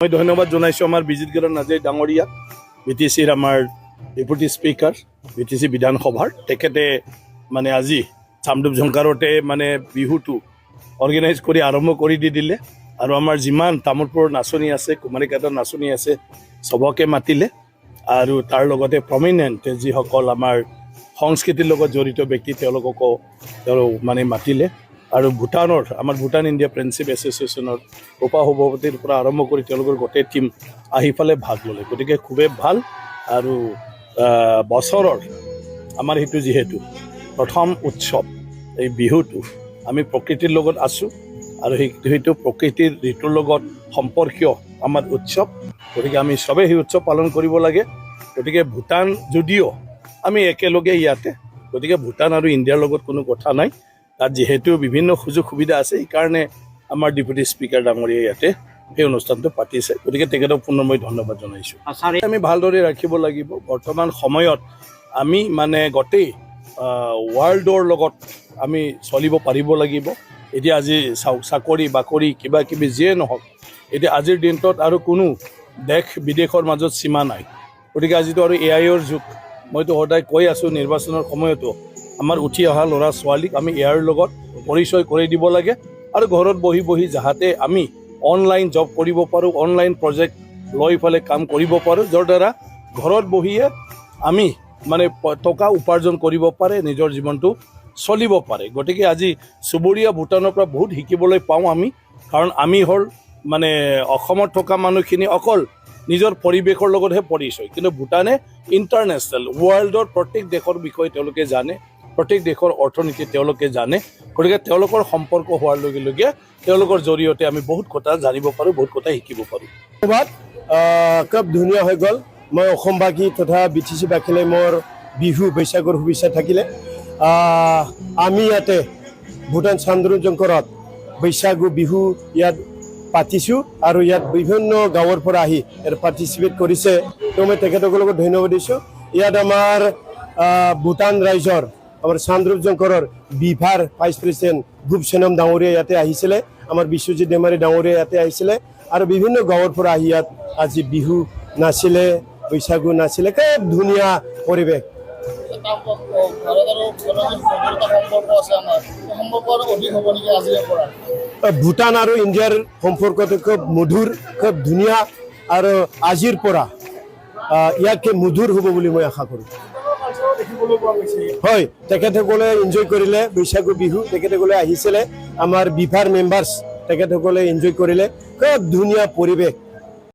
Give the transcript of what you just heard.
মই ধন্যবাদ জনাইছোঁ আমাৰ বিজিত গিৰণ নাৰ্জী ডাঙৰীয়াক, BTCৰ আমাৰ ডেপুটি স্পীকাৰ BTC বিধানসভাৰ। তেখেতে মানে আজি চামডুপ ঝংকাৰতে মানে বিহুটো অৰ্গেনাইজ কৰি আৰম্ভ কৰি দি দিলে আৰু আমাৰ যিমান তামোলপুৰৰ নাচনি আছে, কুমাৰীঘাটৰ নাচনি আছে, চবকে মাতিলে আৰু তাৰ লগতে প্ৰমিনেণ্ট যিসকল আমাৰ সংস্কৃতিৰ লগত জড়িত ব্যক্তি তেওঁলোককো তেওঁ মানে মাতিলে আৰু ভূটানৰ আমাৰ ভূটান ইণ্ডিয়া ফ্ৰেণ্ডশ্বিপ এছ'চিয়েশ্যনৰ উপসভাপতিৰ পৰা আৰম্ভ কৰি তেওঁলোকৰ গোটেই টীম আহি পেলাই ভাগ ল'লে। গতিকে খুবেই ভাল আৰু বছৰৰ আমাৰ সেইটো যিহেতু প্ৰথম উৎসৱ এই বিহুটো আমি প্ৰকৃতিৰ লগত আছোঁ আৰু সেইটো প্ৰকৃতিৰ ঋতুৰ লগত সম্পৰ্কীয় আমাৰ উৎসৱ। গতিকে আমি চবেই সেই উৎসৱ পালন কৰিব লাগে। গতিকে ভূটান যদিও আমি একেলগে ইয়াতে, গতিকে ভূটান আৰু ইণ্ডিয়াৰ লগত কোনো কথা নাই। তাত যিহেতু বিভিন্ন সুযোগ সুবিধা আছে, সেইকাৰণে আমাৰ ডেপুটি স্পীকাৰ ডাঙৰীয়াই ইয়াতে সেই অনুষ্ঠানটো পাতিছে। গতিকে তেখেতক পুনৰ মই ধন্যবাদ জনাইছোঁ। আমি ভালদৰে ৰাখিব লাগিব। বৰ্তমান সময়ত আমি মানে গোটেই ৱৰ্ল্ডৰ লগত আমি চলিব পাৰিব লাগিব। এতিয়া আজি চাকৰি বাকৰি কিবা কিবি যিয়ে নহওক, এতিয়া আজিৰ দিনটোত আৰু কোনো দেশ বিদেশৰ মাজত সীমা নাই। গতিকে আজিতো আৰু AIৰ যুগ। মইতো সদায় কৈ আছোঁ, নিৰ্বাচনৰ সময়তো আমাৰ উঠি অহা ল'ৰা ছোৱালীক আমি AIৰ লগত পৰিচয় কৰি দিব লাগে আৰু ঘৰত বহি বহি যাতে আমি অনলাইন জব কৰিব পাৰোঁ, অনলাইন প্ৰজেক্ট লৈ পেলাই কাম কৰিব পাৰোঁ, যাৰ দ্বাৰা ঘৰত বহিয়ে আমি মানে টকা উপাৰ্জন কৰিব পাৰে, নিজৰ জীৱনটো চলিব পাৰে। গতিকে আজি চুবুৰীয়া ভূটানৰ পৰা বহুত শিকিবলৈ পাওঁ আমি, কাৰণ আমি হ'ল মানে অসমত থকা মানুহখিনি অকল নিজৰ পৰিৱেশৰ লগতহে পৰিচয়, কিন্তু ভূটানে ইণ্টাৰনেশ্যনেল ৱৰ্ল্ডৰ প্ৰত্যেক দেশৰ বিষয়ে তেওঁলোকে জানে, প্ৰত্যেক দেশৰ অৰ্থনীতি তেওঁলোকে জানে। গতিকে তেওঁলোকৰ সম্পৰ্ক হোৱাৰ লগে লগে তেওঁলোকৰ জৰিয়তে আমি বহুত কথা জানিব পাৰোঁ, বহুত কথা শিকিব পাৰোঁ। ধন্যবাদ। খুব ধুনীয়া হৈ গ'ল। মই অসমবাসী তথা BTC বাসীলৈ মোৰ বিহু বৈশাখৰ শুভেচ্ছা থাকিলে। আমি ইয়াতে ভূটান চামডুপ ঝংকাৰত বৈশাগু বিহু ইয়াত পাতিছোঁ আৰু ইয়াত বিভিন্ন গাঁৱৰ পৰা আহি ইয়াত পাৰ্টিচিপেট কৰিছে। তো মই তেখেতসকলক ধন্যবাদ দিছোঁ। ইয়াত আমাৰ ভূটান ৰাইজৰ আমাৰ চামডুপ ঝংকাৰৰ বিভাৰ ভাইচ প্ৰেচিডেণ্ট গ্ৰুপ চেনম ডাঙৰীয়া ইয়াতে আহিছিলে, আমাৰ বিশ্বজিৎ ডেমাৰী ডাঙৰীয়া ইয়াতে আহিছিলে আৰু বিভিন্ন গাঁৱৰ পৰা আহি ইয়াত আজি বিহু নাছিলে, বৈশাগু নাছিলে। খুব ধুনীয়া পৰিৱেশ। ভূটান আৰু ইণ্ডিয়াৰ সম্পৰ্কটো খুব মধুৰ, খুব ধুনীয়া আৰু আজিৰ পৰা ইয়াকে মধুৰ হ'ব বুলি মই আশা কৰোঁ। হয়, তেখেতসকলে এনজয় কৰিলে বৈশাগু বিহু, তেখেতসকলে আহিছিলে আমাৰ বিভাৰ মেম্বাৰ্ছ, তেখেতসকলে এনজয় কৰিলে। খুব ধুনীয়া পৰিৱেশ।